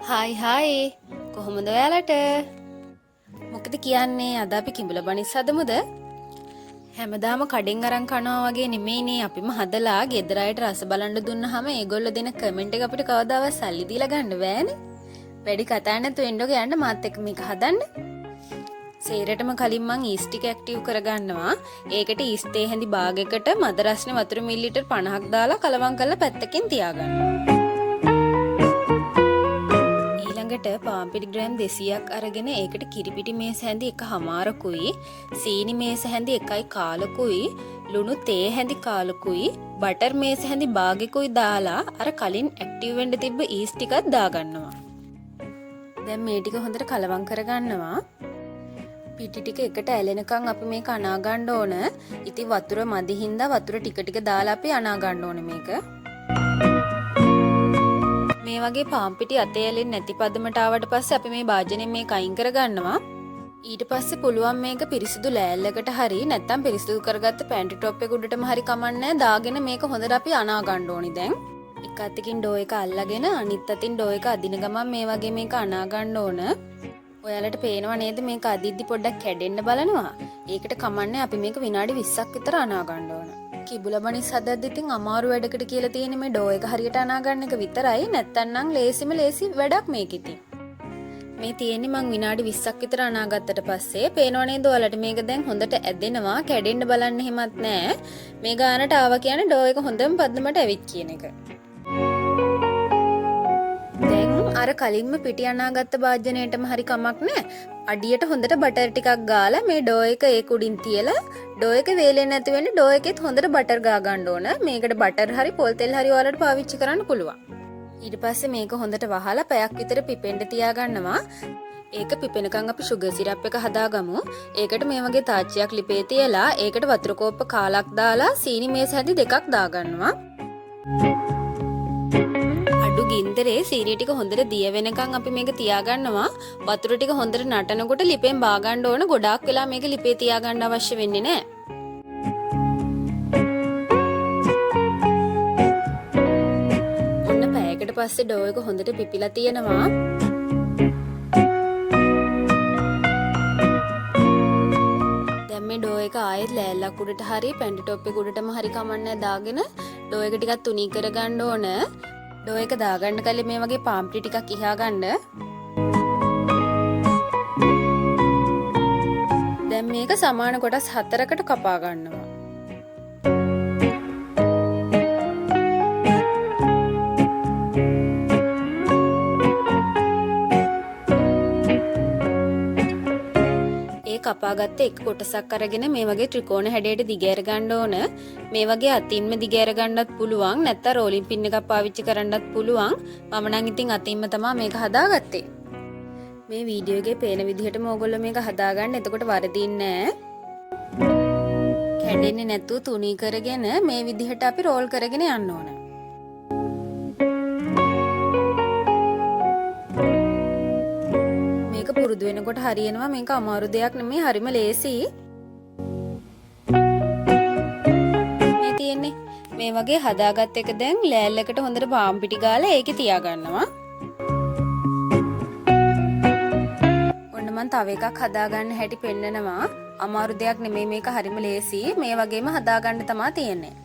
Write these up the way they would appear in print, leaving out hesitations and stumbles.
Hi hi කොහොමද ඔයාලට? මොකද කියන්නේ අද අපි කිඹුල බනිස් හදමුද? හැමදාම කඩෙන් අරන් කනවා වගේ නෙමෙයිනේ අපිම හදලා ගෙදර අයට රස බලන්න දුන්නාම ඒගොල්ලෝ දෙන කමෙන්ට් එක අපිට කවදාවත් සල්ලි දීලා ගන්න බෑනේ. වැඩි කතා නැතුව එන්නක යන්න මාත් එක්ක මේක හදන්න. සේරටම කලින් මං ඊස්ට් ටික ඇක්ටිව් කරගන්නවා. ඒකට ඊස්ට් තේ හැඳි භාගයකට මද රස්නේ වතුර මිලිලිටර් 50ක් දාලා කලවම් කරලා පැත්තකින් තියාගන්නවා. පාම්පිටි ග්‍රෑම් 200ක් අරගෙන ඒකට කිරිපිටි මේස හැඳි 1/2කුයි සීනි මේස හැඳි 1/4කුයි ලුණු තේ හැඳි 1/4කුයි බටර් මේස හැඳි භාගයකුයි දාලා අර කලින් ඇක්ටිව් වෙන්න තිබ්බ ඊස්ට් ටිකක් දාගන්නවා. දැන් මේ ටික හොඳට කලවම් කරගන්නවා. පිටි ටික එකට ඇලෙනකන් අපි මේක අනා ගන්න ඕන. ඉතින් වතුර මදි හින්දා වතුර ටික ටික දාලා අපි අනා ගන්න ඕනේ මේක. මේ වගේ පාම්පිටි අතේ ඇලෙන්නේ නැති පදමට ආවට පස්සේ අපි මේ භාජනයෙන් මේක අයින් කරගන්නවා. ඊට පස්සේ පුළුවන් මේක පිරිසිදු ලෑල්ලකට හරි නැත්නම් පිරිසිදු කරගත්ත පැන්ටි ටොප් එක උඩටම හරි කමන්නේ දාගෙන මේක හොඳට අපි අනා ගන්න ඕනි දැන්. එක අතකින් ඩෝ එක අල්ලගෙන අනිත් අතින් ඩෝ එක අදින ගමන් මේ වගේ මේක අනා ගන්න ඕන. ඔයාලට පේනව නේද මේක අදිද්දි පොඩ්ඩක් කැඩෙන්න බලනවා. ඒකට කමන්නේ අපි මේක විනාඩි 20ක් විතර අනා ගන්න ඕන. කිඹුල බනිස් හදද්දි ඉතින් අමාරු වැඩකට කියලා තියෙන්නේ මේ ඩෝ එක හරියට අනා ගන්න එක විතරයි. නැත්තම් ලේසි වැඩක් මේක ඉතින්. මේ තියෙන්නේ මං විනාඩි 20ක් විතර අනා ගත්තට පස්සේ පේනව නේද ඔයාලට මේක දැන් හොඳට ඇදෙනවා. කැඩෙන්න බලන්න එහෙමත් නැහැ. මේ ගානට ආවා කියන්නේ ඩෝ එක හොඳම පද්දමට ඇවිත් කියන එක. දැන් අර කලින්ම පිටි අනාගත්ත භාජනයේටම හරි කමක් නැහැ. අඩියට හොඳට බටර් ටිකක් ගාලා මේ ඩෝ එක ඒක උඩින් තියලා ඩෝ එක වේලෙන්නේ නැති වෙන්න ඩෝ එකෙත් හොඳට බටර් ගා ගන්න ඕන. මේකට බටර් හරි පොල් තෙල් හරි ඔයාලට පාවිච්චි කරන්න පුළුවන්. ඊට පස්සේ මේක හොඳට වහලා පැයක් විතර පිපෙන්න තියාගන්නවා. ඒක පිපෙනකන් අපි සුගර් සිරප් එක හදාගමු. ඒකට මේ වගේ තාච්චියක් ලිපේ තියලා ඒකට වතුර කෝප්ප කාලක් දාලා සීනි මේස හැඳි 2ක් දාගන්නවා. අඩු ගින්දරේ සීනි ටික හොඳට දිය වෙනකන් අපි මේක තියාගන්නවා. වතුර ටික හොඳට නටනකොට ලිපෙන් බා ගන්න ඕන. ගොඩාක් වෙලා මේක ලිපේ තියාගන්න අවශ්‍ය වෙන්නේ නැහැ. ඔන්න පැයකට පස්සේ ඩෝ එක හොඳට පිපිලා තියෙනවා. දැන් මේ ඩෝ එක ආයෙත් ලෑල්ලක් උඩට හරි පැන්ටි ටොප් එක උඩටම හරි කමන්නේ දාගෙන ඩෝ එක ටිකක් තුනී කරගන්න ඕන. ඩෝ එක දාගන්න කලින් මේ වගේ පාම්පිටි ටිකක් ඉහා ගන්න. දැන් මේක සමාන කොටස් 4කට කපා ගන්නවා. කපාගත්ත එක කොටසක් අරගෙන මේ වගේ ත්‍රිකෝණ හැඩයට දිගෑර ගන්න ඕන. මේ වගේ අතින්ම දිගෑර ගන්නත් පුළුවන්. නැත්නම් රෝලින් පින් එකක් පාවිච්චි කරන්නත් පුළුවන්. මම නම් ඉතින් අතින්ම තමයි මේක හදාගත්තේ. මේ වීඩියෝ එකේ පේන විදිහටම ඕගොල්ලෝ මේක හදාගන්න. එතකොට වරදින්නේ නැහැ. කැඩෙන්නේ නැතුව තුනී කරගෙන මේ විදිහට අපි රෝල් කරගෙන යන්න ඕන. පුරුදු වෙනකොට හරියනවා. මේක අමාරු දෙයක් නෙමෙයි. හරිම ලේසි. මේ තියෙන්නේ මේ වගේ හදාගත්ත එක දැන් ලෑල්ලකට හොඳට පාම්පිටි ගාලා ඒකේ තියාගන්නවා. ඔන්න මම තව එකක් හදාගන්න හැටි පෙන්නනවා. අමාරු දෙයක් නෙමෙයි. මේක හරිම ලේසි. මේ වගේම හදාගන්න තමයි තියෙන්නේ.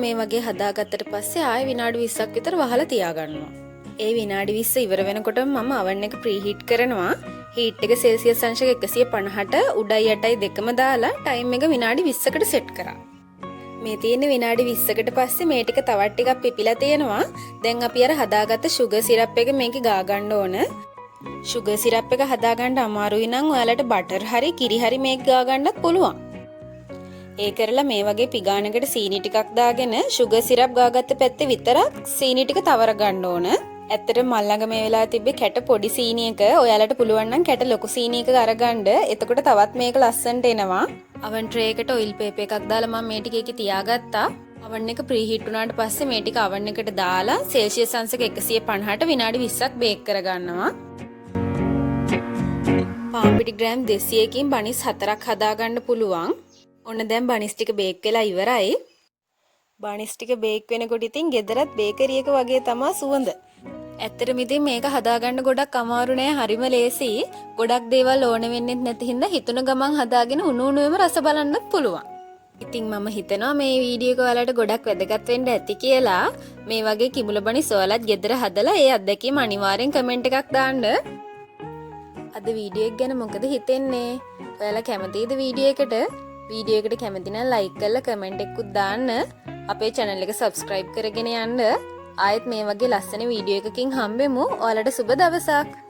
මේ වගේ හදාගත්තට පස්සේ ආයෙ විනාඩි 20ක් විතර වහලා තියාගන්නවා. ඒ විනාඩි 20 ඉවර වෙනකොටම මම oven එක ප්‍රීහීට් කරනවා. හීට් එක සෙල්සියස් අංශක 150ට උඩයි යටයි දෙකම දාලා ටයිම් එක විනාඩි 20කට සෙට් කරා. මේ තියෙන විනාඩි 20කට පස්සේ මේ ටික තවත් ටිකක් පිපිලා තියෙනවා. දැන් අපි අර හදාගත්ත සුගර් සිරප් එක මේකේ ගා ගන්න ඕන. සුගර් සිරප් එක හදාගන්න අමාරුයි නම් ඔයාලට බටර් හරි කිරි හරි මේක ගා ගන්නත් පුළුවන්. ඒ කරලා මේ වගේ පිගානකට සීනි ටිකක් දාගෙන සුගර් සිරප් ගාගත්ත පැත්තේ විතරක් සීනි ටික තවර ගන්න ඕන. ඇත්තටම මල් ළඟ මේ වෙලාවේ තිබ්බේ කැට පොඩි සීනි එක. ඔයාලට පුළුවන් නම් කැට ලොකු සීනි එකක අරගන්න. එතකොට තවත් මේක ලස්සනට එනවා. oven tray එකට oil paper එකක් දාලා මම මේ ටික ඒකේ තියාගත්තා. oven එක ප්‍රීහීට් වුණාට පස්සේ මේ ටික oven එකට දාලා සෙල්සියස් අංශක 150ට විනාඩි 20ක් බේක් කරගන්නවා. පාන් පිටි ග්‍රෑම් 200කින් බනිස් 4ක් හදාගන්න පුළුවන්. ඔන්න දැන් බනිස් ටික බේක් වෙලා ඉවරයි. බනිස් ටික බේක් වෙනකොට ඉතින් ගෙදරත් බේකරි එක වගේ තමයි සුවඳ. ඇත්තටම ඉතින් මේක හදාගන්න ගොඩක් අමාරු නෑ, හරිම ලේසි. ගොඩක් දේවල් ඕන වෙන්නේ නැති හින්දා හිතුන ගමන් හදාගෙන උණු උණුවේම රස බලන්නත් පුළුවන්. ඉතින් මම හිතනවා මේ වීඩියෝ එක ඔයාලට ගොඩක් වැදගත් වෙන්න ඇති කියලා. මේ වගේ කිඹුල බනිස් ඔයාලත් ගෙදර හදලා ඒ අත්දැකීම අනිවාර්යෙන් කමෙන්ට් එකක් දාන්න. අද වීඩියෝ එක ගැන මොකද හිතෙන්නේ? ඔයාලා කැමතිද වීඩියෝ එකට? වීඩියෝ එකට කැමති නම් ලයික් කරලා කමෙන්ට් එකකුත් දාන්න. අපේ channel එක subscribe කරගෙන යන්න. ආයෙත් මේ වගේ ලස්සන වීඩියෝ එකකින් හම්බෙමු. ඔයාලට සුබ දවසක්.